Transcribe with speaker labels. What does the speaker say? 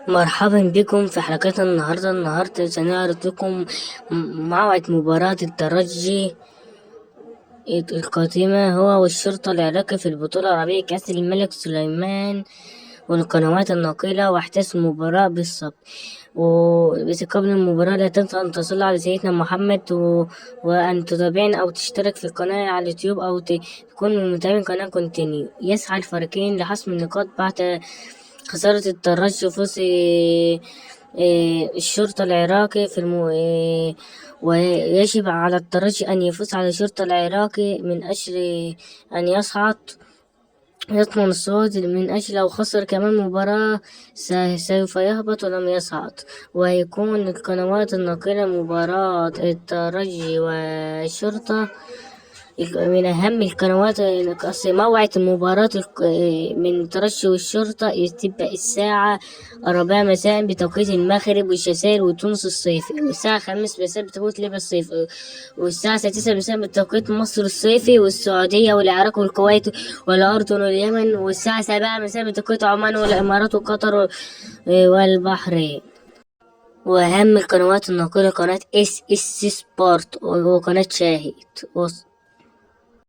Speaker 1: مرحبا بكم في حلقتنا النهاردة سنعرض لكم موعد مباراة الترجي القادمة هو والشرطة العراقي في البطولة العربية كأس الملك سليمان والقنوات الناقلة وأحداث المباراة بالصبر. وبس قبل المباراة لا تنسى أن تصل على سيدنا محمد وأن تتابعنا أو تشترك في القناة على اليوتيوب أو تكون من متابعين قناة كونتينيو. يسعى الفريقين لحسم النقاط بعد خسارة الترجي وفوز الشرطة العراقي في ويجب على الترجي أن يفوز على الشرطة العراقي من أجل أن يصعد يضمن الصعود، من أجل لو خسر كمان مباراة سوف يهبط ولم يصعد. ويكون القنوات الناقلة مباراة الترجي والشرطة من أهم القنوات. موعد المباراة من الترجي والشرطة تبقى الساعة 4 مساء بتوقيت المغرب والجزائر وتونس الصيفي، والساعة 5 مساء بتوقيت ليبيا الصيفي، والساعة 9 مساء بتوقيت مصر الصيفي والسعودية والعراق والكويت والأردن واليمن، والساعة 7 مساء بتوقيت عمان والإمارات وقطر والبحرين. وأهم القنوات الناقلة قناة اس اس سبورت وقناة شاهد.